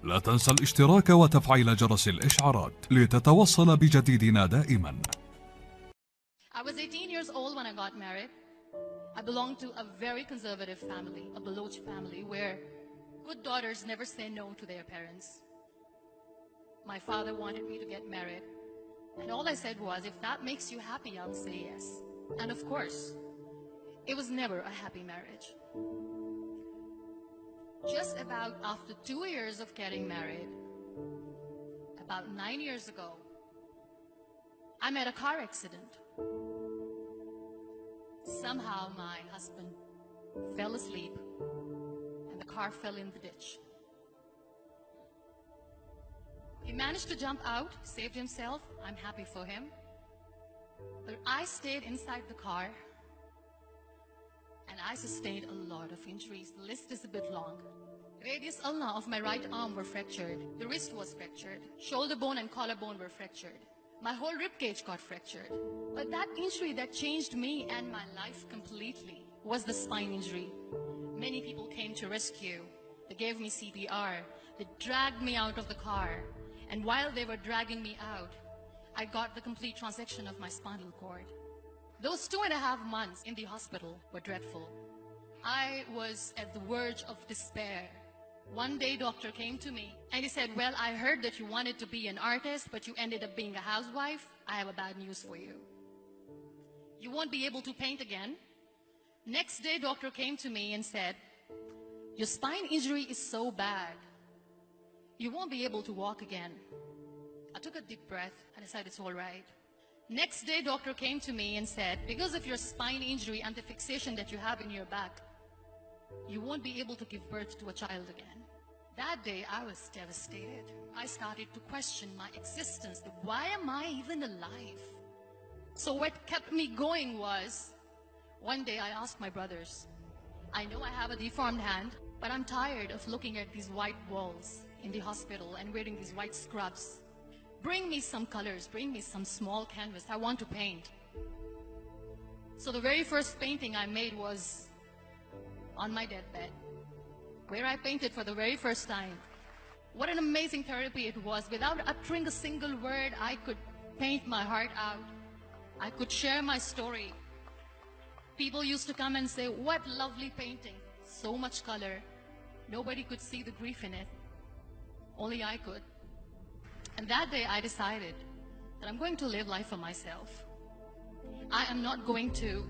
لا تنسى الاشتراك وتفعيل جرس الإشعارات لتتوصل بجديدنا دائما. I was 18 years old when I got married. I belonged to a very conservative family, a Baloch family, where good daughters never say no to their parents. My father wanted me to get married, and all I said was, if that makes you happy, I'll say yes. And of course, it was never a happy marriage. Just about after 2 years of getting married, about 9 years ago, I met a car accident. Somehow my husband fell asleep and the car fell in the ditch. He managed to jump out, saved himself. I'm happy for him. But I stayed inside the car and I sustained a lot of injuries. The list is a bit long. Radius ulna of my right arm were fractured. The wrist was fractured. Shoulder bone and collarbone were fractured. My whole rib cage got fractured. But that injury that changed me and my life completely was the spine injury. Many people came to rescue. They gave me CPR. They dragged me out of the car. And while they were dragging me out, I got the complete transection of my spinal cord. Those 2.5 months in the hospital were dreadful. I was at the verge of despair. One day, doctor came to me and he said, well, I heard that you wanted to be an artist, but you ended up being a housewife. I have a bad news for you. You won't be able to paint again. Next day, doctor came to me and said, your spine injury is so bad, you won't be able to walk again. I took a deep breath and I said, it's all right. Next day, doctor came to me and said, because of your spine injury and the fixation that you have in your back, you won't be able to give birth to a child again. That day, I was devastated. I started to question my existence. Why am I even alive? So what kept me going was, one day I asked my brothers, I know I have a deformed hand, but I'm tired of looking at these white walls in the hospital and wearing these white scrubs. Bring me some colors, bring me some small canvas. I want to paint. So the very first painting I made was on my deathbed, where I painted for the very first time. What an amazing therapy it was. Without uttering a single word, I could paint my heart out. I could share my story. People used to come and say, what lovely painting. So much color. Nobody could see the grief in it. Only I could. And that day I decided that I'm going to live life for myself. I am not going to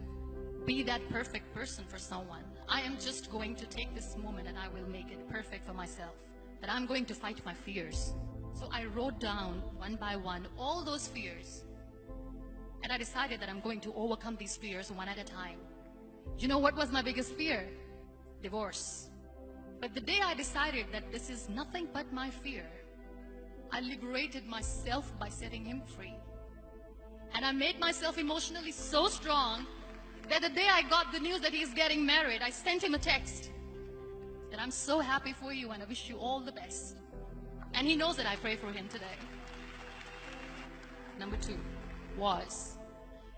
be that perfect person for someone. I am just going to take this moment and I will make it perfect for myself. That I'm going to fight my fears. So I wrote down one by one all those fears. And I decided that I'm going to overcome these fears one at a time. You know what was my biggest fear? Divorce. But the day I decided that this is nothing but my fear, I liberated myself by setting him free. And I made myself emotionally so strong that the day I got the news that he's getting married, I sent him a text that I'm so happy for you and I wish you all the best. And he knows that I pray for him today. Number 2 was,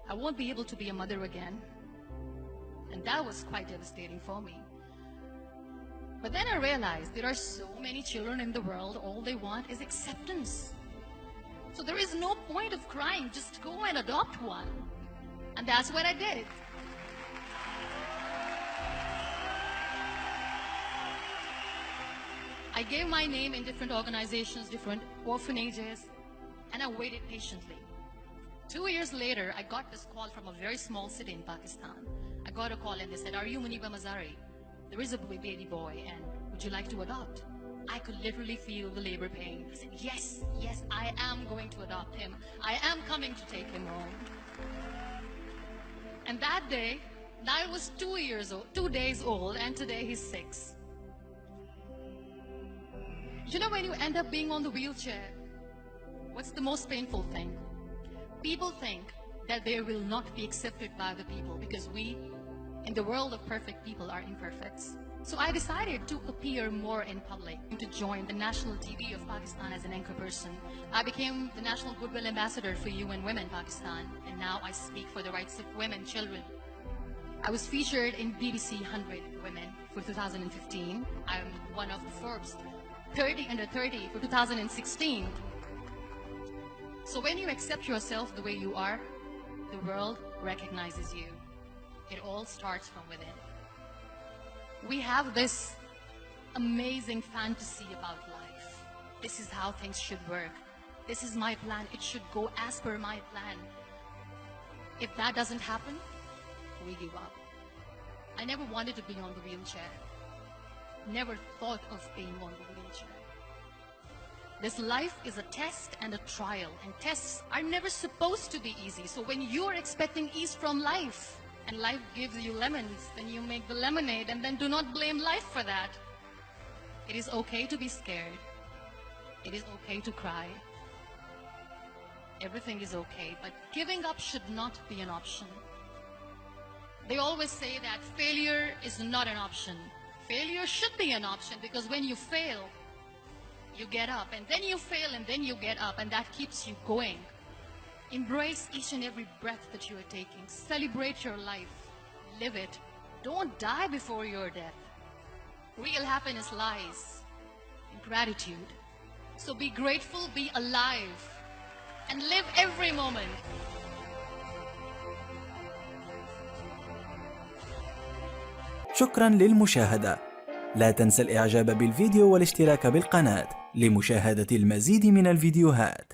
I won't be able to be a mother again. And that was quite devastating for me. But then I realized there are so many children in the world, all they want is acceptance. So there is no point of crying, just go and adopt one. And that's what I did. I gave my name in different organizations, different orphanages, and I waited patiently. 2 years later, I got this call from a very small city in Pakistan. I got a call and they said, are you Muniba Mazari? There is a baby boy and would you like to adopt? I could literally feel the labor pain. I said, yes, yes, I am going to adopt him. I am coming to take him home. And that day, I was 2 days old, and today he's 6. You know, when you end up being on the wheelchair, what's the most painful thing? People think that they will not be accepted by the people because we, in the world of perfect people, are imperfects. So I decided to appear more in public, to join the national TV of Pakistan as an anchor person. I became the National Goodwill Ambassador for UN Women Pakistan, and now I speak for the rights of women, children. I was featured in BBC 100 Women for 2015. I'm one of the Forbes 30 under 30 for 2016. So when you accept yourself the way you are, the world recognizes you. It all starts from within. We have this amazing fantasy about life. This is how things should work. This is my plan. It should go as per my plan. If that doesn't happen, we give up. I never wanted to be on the wheelchair. Never thought of being on the wheelchair. This life is a test and a trial, and tests are never supposed to be easy. So when you're expecting ease from life, and life gives you lemons, then you make the lemonade, and then do not blame life for that. It is okay to be scared. It is okay to cry. Everything is okay, but giving up should not be an option. They always say that failure is not an option. Failure should be an option, because when you fail, you get up, and then you fail, and then you get up, and that keeps you going. Embrace each and every breath that you are taking. Celebrate your life. Live it. Don't die before your death. Real happiness lies in gratitude. So be grateful, be alive, and live every moment. شكرا للمشاهدة. لا تنسى الإعجاب بالفيديو والاشتراك بالقناة لمشاهدة المزيد من الفيديوهات.